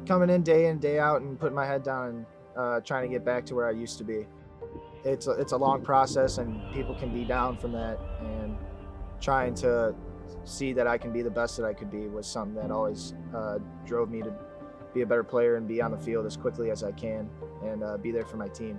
coming in, day out, and putting my head down and trying to get back to where I used to be. It's a long process, and people can be down from that. And trying to see that I can be the best that I could be was something that always drove me to be a better player and be on the field as quickly as I can and be there for my team.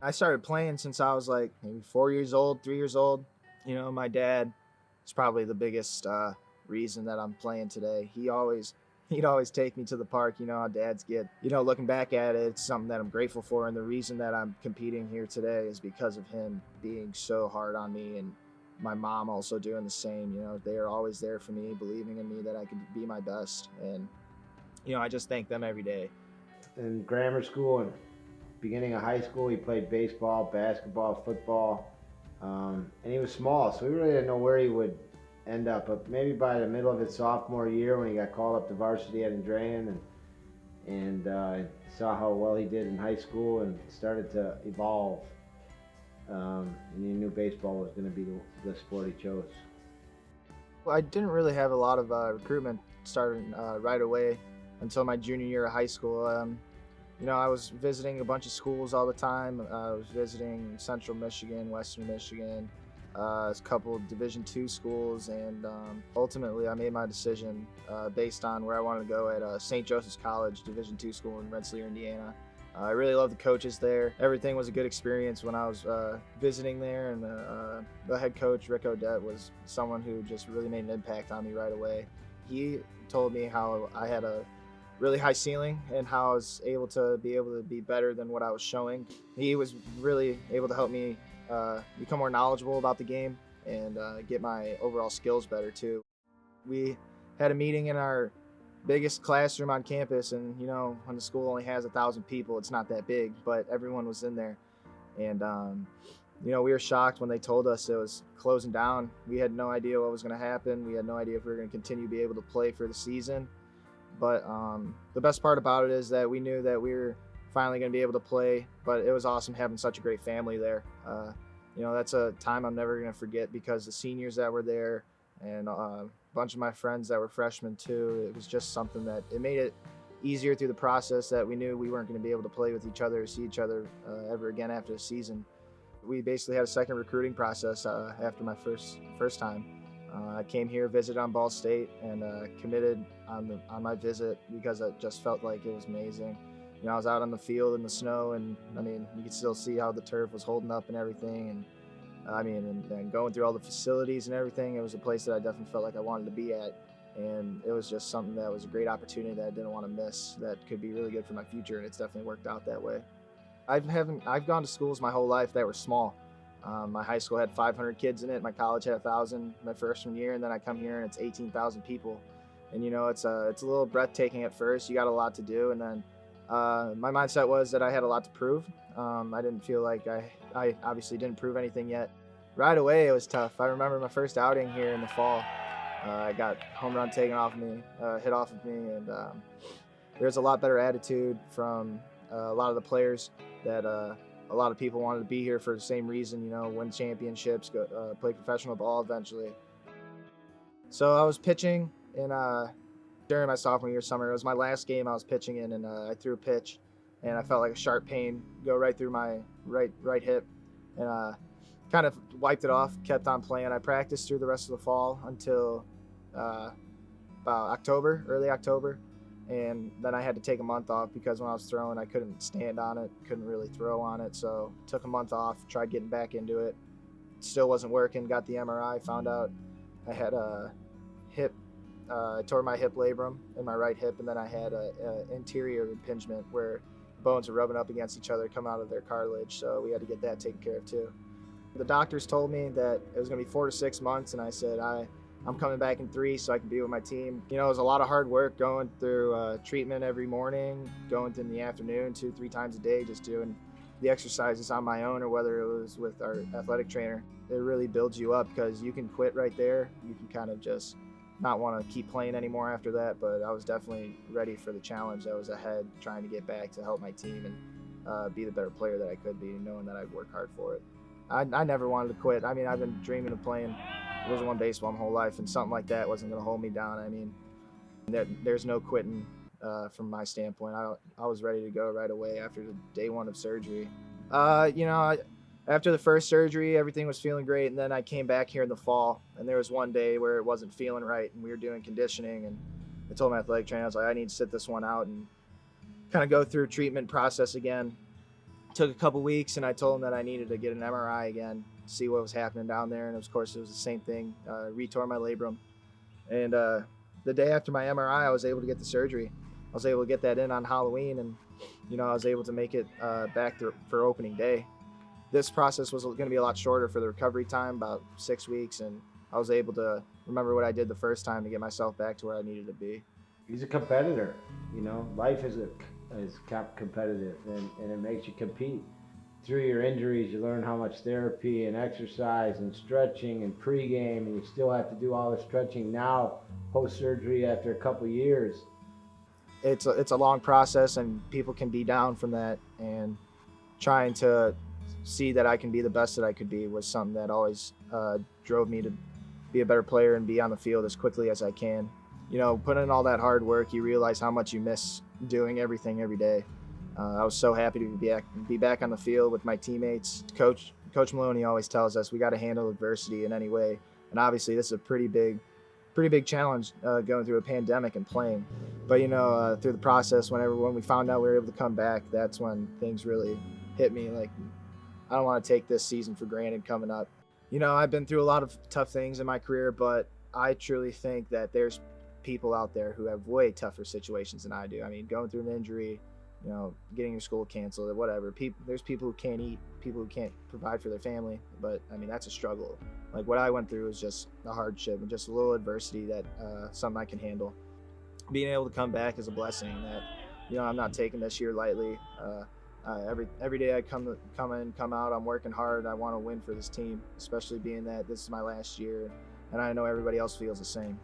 I started playing since I was like maybe 4 years old, 3 years old. My dad is probably the biggest reason that I'm playing today. He'd always take me to the park. You know how dads get. Looking back at it, it's something that I'm grateful for. And the reason that I'm competing here today is because of him being so hard on me, and my mom also doing the same. They are always there for me, believing in me that I could be my best. And I just thank them every day. In grammar school and beginning of high school, he played baseball, basketball, football, and he was small, so we really didn't know where he would end up. But maybe by the middle of his sophomore year, when he got called up to varsity at Andrean and saw how well he did in high school and started to evolve, and he knew baseball was going to be the sport he chose. Well, I didn't really have a lot of recruitment starting right away until my junior year of high school. I was visiting a bunch of schools all the time. I was visiting Central Michigan, Western Michigan, a couple of Division II schools, and ultimately I made my decision based on where I wanted to go at St. Joseph's College, Division II school in Rensselaer, Indiana. I really loved the coaches there. Everything was a good experience when I was visiting there, and the head coach, Rick Odette, was someone who just really made an impact on me right away. He told me how I had a really high ceiling and how I was able to be better than what I was showing. He was really able to help me become more knowledgeable about the game and get my overall skills better too. We had a meeting in our biggest classroom on campus, and when the school only has 1,000 people, it's not that big, but everyone was in there. And we were shocked when they told us it was closing down. We had no idea what was going to happen. We had no idea if we were going to continue to be able to play for the season. But the best part about it is that we knew that we were finally going to be able to play. But it was awesome having such a great family there. That's a time I'm never going to forget, because the seniors that were there and a bunch of my friends that were freshmen too, it was just something that it made it easier through the process, that we knew we weren't going to be able to play with each other or see each other ever again after the season. We basically had a second recruiting process after my first time. I came here, visited on Ball State, and committed on my visit because I just felt like it was amazing. I was out on the field in the snow, and you could still see how the turf was holding up and everything. And going through all the facilities and everything, it was a place that I definitely felt like I wanted to be at. And it was just something that was a great opportunity that I didn't want to miss, that could be really good for my future, and it's definitely worked out that way. I've gone to schools my whole life that were small. My high school had 500 kids in it. My college had 1,000 my freshman year, and then I come here and it's 18,000 people. And it's a little breathtaking at first. You got a lot to do, and then my mindset was that I had a lot to prove. I didn't feel like I obviously didn't prove anything yet. Right away, it was tough. I remember my first outing here in the fall. I got home run taken off of me, hit off of me, and there's a lot better attitude from a lot of the players that a lot of people wanted to be here for the same reason, win championships, play professional ball eventually. So I was pitching during my sophomore year summer. It was my last game I was pitching in, and I threw a pitch, and I felt like a sharp pain go right through my right hip, and kind of wiped it off, kept on playing. I practiced through the rest of the fall until about early October. And then I had to take a month off because when I was throwing, I couldn't stand on it, couldn't really throw on it. So took a month off, tried getting back into it. Still wasn't working, got the MRI, found out I had a hip, I tore my hip labrum in my right hip, and then I had a interior impingement where bones are rubbing up against each other, come out of their cartilage. So we had to get that taken care of too. The doctors told me that it was gonna be 4 to 6 months, and I said, I'm coming back in 3 so I can be with my team. It was a lot of hard work going through treatment every morning, going in the afternoon 2-3 times a day, just doing the exercises on my own or whether it was with our athletic trainer. It really builds you up because you can quit right there. You can kind of just not want to keep playing anymore after that, but I was definitely ready for the challenge that was ahead, trying to get back to help my team and be the better player that I could be, knowing that I'd work hard for it. I never wanted to quit. I mean, I've been dreaming of playing Division I baseball my whole life, and something like that wasn't going to hold me down. I mean, there's no quitting from my standpoint. I was ready to go right away after the day one of surgery. After the first surgery, everything was feeling great, and then I came back here in the fall, and there was one day where it wasn't feeling right, and we were doing conditioning, and I told my athletic trainer, I was like, I need to sit this one out and kind of go through treatment process again. It took a couple weeks, and I told him that I needed to get an MRI again, see what was happening down there, and of course it was the same thing, retore my labrum. And the day after my MRI, I was able to get the surgery. I was able to get that in on Halloween, and I was able to make it back for opening day. This process was going to be a lot shorter for the recovery time, about 6 weeks, and I was able to remember what I did the first time to get myself back to where I needed to be. He's a competitor. Life is competitive, and it makes you compete. Through your injuries, you learn how much therapy and exercise and stretching and pregame, and you still have to do all the stretching now, post-surgery after a couple years. It's a long process, and people can be down from that, and trying to see that I can be the best that I could be was something that always drove me to be a better player and be on the field as quickly as I can. Putting in all that hard work, you realize how much you miss doing everything every day. I was so happy to be back on the field with my teammates. Coach Maloney always tells us we got to handle adversity in any way, and obviously this is a pretty big challenge going through a pandemic and playing. But through the process, when we found out we were able to come back, that's when things really hit me. Like, I don't want to take this season for granted coming up. I've been through a lot of tough things in my career, but I truly think that there's people out there who have way tougher situations than I do. I mean, going through an injury, getting your school canceled, whatever. There's people who can't eat, people who can't provide for their family, but I mean, that's a struggle. Like, what I went through was just a hardship and just a little adversity that something I can handle. Being able to come back is a blessing that, I'm not taking this year lightly. Every day I come out, I'm working hard. I want to win for this team, especially being that this is my last year, and I know everybody else feels the same.